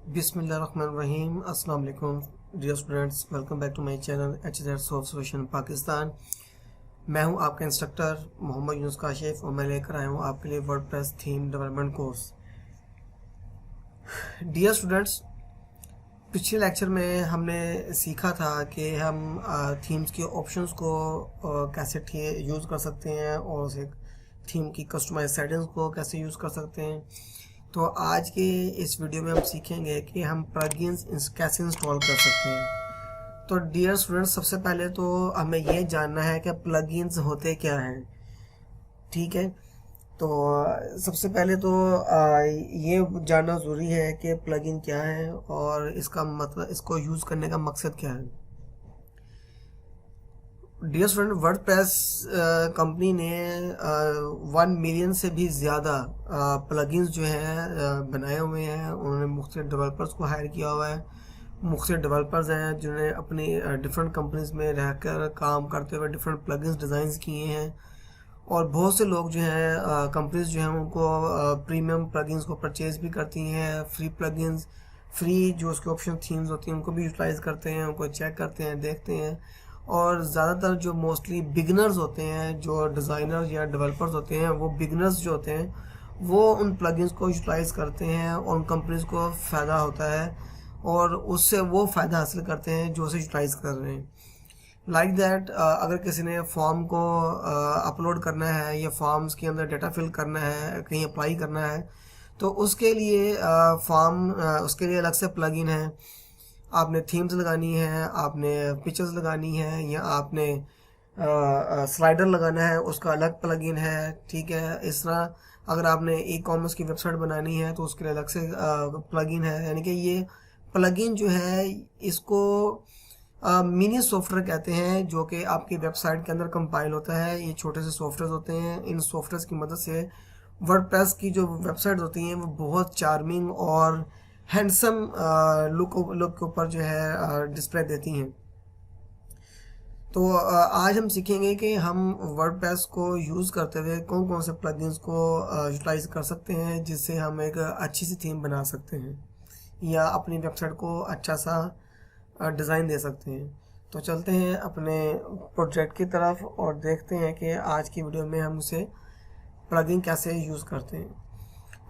बिस्मिल्लाहिर्रहमानिर्रहीम। अस्सलाम वालेकुम dear students, welcome back to my channel HZ soft solution Pakistan. मैं हूं आपका इंस्ट्रक्टर मोहम्मद यूनुस काशिफ और मैं लेकर आया हूं आपके लिए WordPress theme development course. Dear students, पिछले लेक्चर में हमने सीखा था कि हम थीम्स के ऑप्शंस को कैसे यूज़ कर सकते हैं और उस थीम की कस्टमाइज सेटिंग्स को कैसे यूज़ कर सकते हैं। तो आज के इस वीडियो में हम सीखेंगे कि हम प्लगइन्स कैसे इंस्टॉल कर सकते हैं। तो डियर स्टूडेंट्स, सबसे पहले तो हमें ये जानना है कि प्लगइन्स होते क्या हैं। ठीक है, तो सबसे पहले तो ये जानना ज़रूरी है कि प्लगइन क्या है और इसका मतलब, इसको यूज़ करने का मकसद क्या है। डियर स्टूडेंट, वर्डप्रेस कंपनी ने 1 मिलियन से भी ज़्यादा प्लगइन्स जो हैं बनाए हुए हैं। उन्होंने मुख्तलिफ डेवलपर्स को हायर किया हुआ है। मुख्तलिफ डेवलपर्स हैं जिन्होंने अपनी डिफरेंट कंपनीज में रहकर काम करते हुए डिफरेंट प्लगइन्स डिज़ाइन किए हैं। और बहुत से लोग जो हैं कंपनीज जो हैं उनको प्रीमियम प्लगइन्स को परचेज़ भी करती हैं। फ्री प्लगइन्स, फ्री जो उसके ऑप्शन थीम्स होती हैं उनको भी यूटिलाइज़ करते हैं, उनको चेक करते हैं, देखते हैं। और ज़्यादातर जो मोस्टली बिगनर्स होते हैं, जो डिज़ाइनर या डेवलपर्स होते हैं, वो बिगनर्स जो होते हैं वो उन प्लगइन्स को यूटिलाइज़ करते हैं और उन कंपनीज़ को फ़ायदा होता है और उससे वो फ़ायदा हासिल करते हैं जो उसे यूटिलाइज़ कर रहे हैं। लाइक दैट, अगर किसी ने फॉर्म को अपलोड करना है या फॉर्म्स के अंदर डेटा फिल करना है, कहीं अप्लाई करना है, तो उसके लिए उसके लिए अलग से प्लगइन है। आपने थीम्स लगानी है, आपने पिक्चर्स लगानी है या आपने स्लाइडर लगाना है, उसका अलग प्लगइन है। ठीक है, इस तरह अगर आपने ई-कॉमर्स की वेबसाइट बनानी है तो उसके लिए अलग से प्लगइन है। यानी कि ये प्लगइन जो है इसको मिनी सॉफ्टवेयर कहते हैं, जो कि आपकी वेबसाइट के अंदर कंपाइल होता है। ये छोटे से सॉफ्टवेयर होते हैं। इन सॉफ्टवेयर की मदद से वर्डप्रेस की जो वेबसाइट होती हैं वो बहुत चार्मिंग और हैंडसम लुक के ऊपर जो है डिस्प्ले देती हैं। तो आज हम सीखेंगे कि हम वर्डप्रेस को यूज़ करते हुए कौन कौन से प्लगइन्स को यूटिलाइज कर सकते हैं जिससे हम एक अच्छी सी थीम बना सकते हैं या अपनी वेबसाइट को अच्छा सा डिज़ाइन दे सकते हैं। तो चलते हैं अपने प्रोजेक्ट की तरफ और देखते हैं कि आज की वीडियो में हम उसे प्लगइन कैसे यूज़ करते हैं।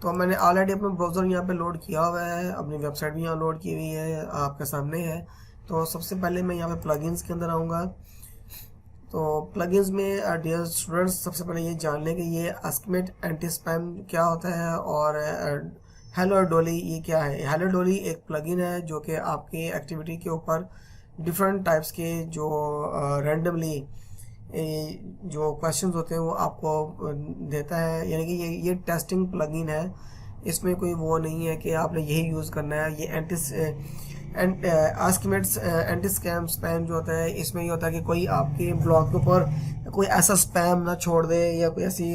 तो मैंने ऑलरेडी अपना ब्राउज़र यहाँ पे लोड किया हुआ है, अपनी वेबसाइट भी यहाँ लोड की हुई है, आपके सामने है। तो सबसे पहले मैं यहाँ पे प्लगइन्स के अंदर आऊँगा। तो प्लगइन्स में डियर स्टूडेंट्स, सबसे पहले ये जान लें कि ये एस्केमेट एंटी स्पैम क्या होता है और हेलो डॉली ये क्या है। हेलो डॉली एक प्लगइन है जो कि आपकी एक्टिविटी के ऊपर डिफरेंट टाइप्स के जो रैंडमली जो क्वेश्चंस होते हैं वो आपको देता है। यानी कि ये टेस्टिंग प्लगइन है। इसमें कोई वो नहीं है कि आपने यही यूज़ करना है। ये एस्केमेट्स एंटी स्पैम जो होता है, इसमें ये होता है कि कोई आपके ब्लॉग के ऊपर कोई ऐसा स्पैम ना छोड़ दे या कोई ऐसी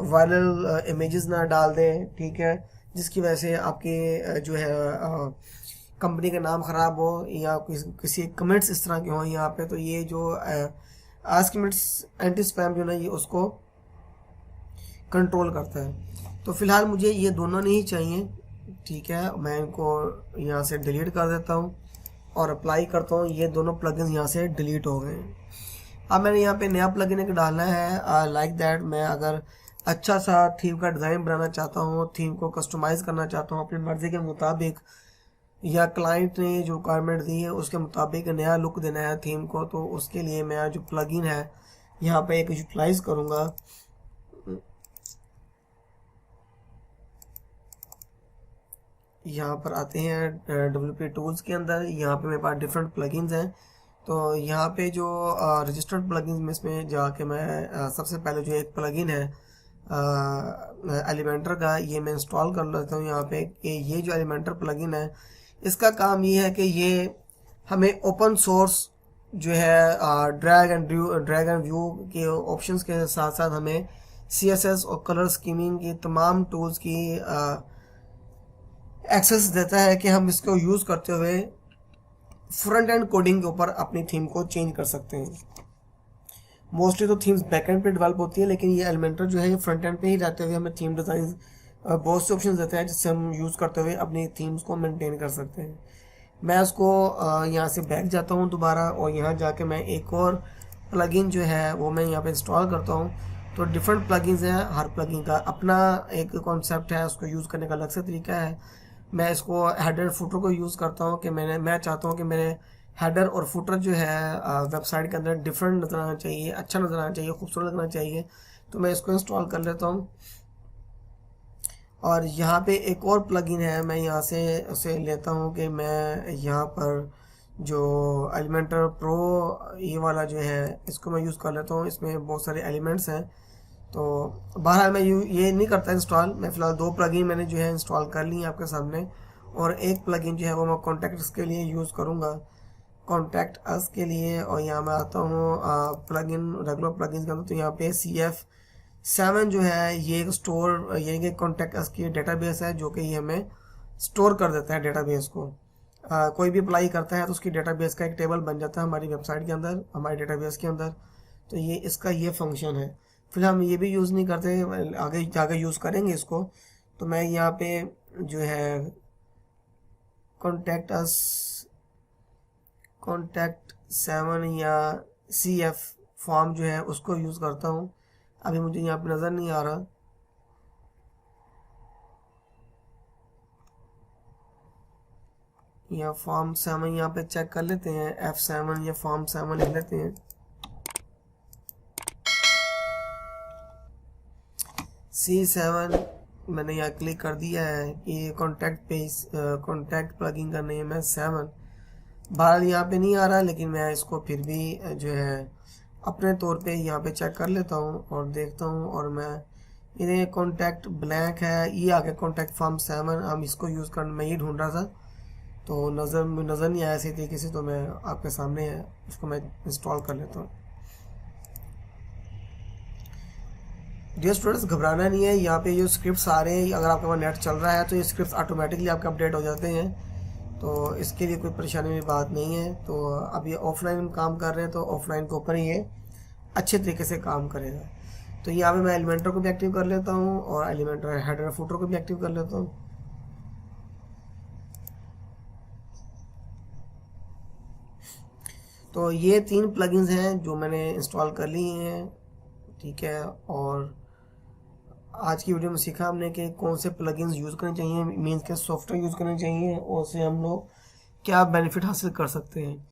वायरल इमेजेस ना डाल दें, ठीक है, जिसकी वजह से आपके जो है कंपनी का नाम ख़राब हो या किसी कमेंट्स इस तरह के हों यहाँ पे। तो ये जो एस्केमेट्स एंटी स्पैम जो ना ये उसको कंट्रोल करता है। तो फ़िलहाल मुझे ये दोनों नहीं चाहिए। ठीक है, मैं इनको यहाँ से डिलीट कर देता हूँ और अप्लाई करता हूँ। ये दोनों प्लगइन्स यहाँ से डिलीट हो गए। अब मैंने यहाँ पे नया प्लगइन एक डालना है। लाइक दैट, मैं अगर अच्छा सा थीम का डिज़ाइन बनाना चाहता हूँ, थीम को कस्टमाइज़ करना चाहता हूँ अपनी मर्ज़ी के मुताबिक, या क्लाइंट ने जो रिक्वायरमेंट दी है उसके मुताबिक नया लुक देना है थीम को, तो उसके लिए मैं जो प्लगइन है यहाँ पे एक यूटिलाइज़ करूँगा। यहाँ पर आते हैं WP टूल्स के अंदर। यहाँ पे मेरे पास डिफरेंट प्लगइन्स हैं। तो यहाँ पे जो रजिस्टर्ड प्लगइन्स में इसमें जाके मैं सबसे पहले जो एक प्लगइन है एलिमेंटर का, ये मैं इंस्टॉल कर लेता हूँ यहाँ पे। ये जो एलिमेंटर प्लगइन है इसका काम ये है कि ये हमें ओपन सोर्स जो है ड्रैग एंड व्यू के ऑप्शंस के साथ साथ हमें CSS और कलर स्कीमिंग की तमाम टूल्स की एक्सेस देता है कि हम इसको यूज़ करते हुए फ्रंट एंड कोडिंग के ऊपर अपनी थीम को चेंज कर सकते हैं। मोस्टली तो थीम्स बैक एंड पे डेवलप होती है, लेकिन ये एलिमेंटर जो है ये फ्रंट एंड पे ही रहते हुए हमें थीम डिज़ाइन बहुत से ऑप्शन देते हैं जिससे हम यूज़ करते हुए अपनी थीम्स को मेंटेन कर सकते हैं। मैं उसको यहाँ से बैक जाता हूँ दोबारा, और यहाँ जाके मैं एक और प्लगइन जो है वो मैं यहाँ पे इंस्टॉल करता हूँ। तो डिफरेंट प्लगइन्स हैं, हर प्लगइन का अपना एक कॉन्सेप्ट है, उसको यूज़ करने का अलग से तरीका है। मैं इसको हेडर फुटर को यूज़ करता हूँ कि मैं चाहता हूँ कि मेरे हेडर और फुटर जो है वेबसाइट के अंदर डिफरेंट नज़र आना चाहिए, अच्छा नज़र आना चाहिए, खूबसूरत लगना चाहिए। तो मैं इसको इंस्टॉल कर लेता हूँ। और यहाँ पे एक और प्लगइन है, मैं यहाँ से उसे लेता हूँ कि मैं यहाँ पर जो एलिमेंटर प्रो ये वाला जो है इसको मैं यूज़ कर लेता हूँ। इसमें बहुत सारे एलिमेंट्स हैं। तो बहरहाल मैं ये नहीं करता इंस्टॉल, मैं फ़िलहाल 2 प्लगइन मैंने जो है इंस्टॉल कर ली है आपके सामने, और एक प्लगइन जो है वो मैं कॉन्टैक्ट्स के लिए यूज़ करूँगा, कॉन्टैक्ट अस के लिए। और यहाँ मैं आता हूँ प्लगइन रेगुलर प्लगइन के अंदर। तो यहाँ पे CF7 जो है ये एक स्टोर, ये कि कॉन्टैक्ट अस की डेटाबेस है जो कि ये हमें स्टोर कर देता है डेटाबेस को। कोई भी अप्लाई करता है तो उसकी डेटाबेस का एक टेबल बन जाता है हमारी वेबसाइट के अंदर, हमारी डेटाबेस के अंदर। तो ये इसका ये फंक्शन है। फिलहाल हम ये भी यूज़ नहीं करते, आगे जाकर यूज़ करेंगे इसको। तो मैं यहाँ पे जो है कॉन्टैक्ट 7 या CF फॉर्म जो है उसको यूज़ करता हूँ। अभी मुझे यहाँ पे नज़र नहीं आ रहा। या फॉर्म 7 यहाँ पे चेक कर लेते हैं, F7 या फॉर्म 7 लिख लेते हैं। C7 मैंने यहाँ क्लिक कर दिया है कि कॉन्टैक्ट प्लगइन का नेम है 7। बाहर यहाँ पे नहीं आ रहा, लेकिन मैं इसको फिर भी जो है अपने तौर पे यहाँ पे चेक कर लेता हूँ और देखता हूँ। और मैं ये कॉन्टैक्ट ब्लैंक है, ये आ गया कॉन्टैक्ट फॉर्म 7। हम इसको यूज़ कर, मैं ये ढूंढ रहा था तो नज़र नहीं आया सही तरीके से, तो मैं आपके सामने है, इसको मैं इंस्टॉल कर लेता हूँ। डियर स्टूडेंट्स, घबराना नहीं है। यहाँ पे जो स्क्रिप्ट्स आ रहे हैं, अगर आपके पास नेट चल रहा है तो ये स्क्रिप्ट्स ऑटोमेटिकली आपके अपडेट हो जाते हैं, तो इसके लिए कोई परेशानी की बात नहीं है। तो अब ये ऑफलाइन काम कर रहे हैं तो ऑफलाइन के ऊपर ही ये अच्छे तरीके से काम करेगा। तो यहाँ पे मैं एलिमेंटर को भी एक्टिव कर लेता हूँ और एलिमेंटर हेडर फुटर को भी एक्टिव कर लेता हूँ। तो ये 3 प्लगइन्स हैं जो मैंने इंस्टॉल कर ली हैं, ठीक है। और आज की वीडियो में सीखा हमने कि कौन से प्लगइन्स यूज़ करने चाहिए, मीन्स के सॉफ्टवेयर यूज़ करने चाहिए, और उससे हम लोग क्या बेनिफिट हासिल कर सकते हैं।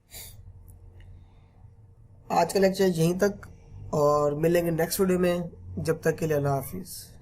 आज का लेक्चर यहीं तक, और मिलेंगे नेक्स्ट वीडियो में। जब तक के लिए अल्लाह हाफिज़।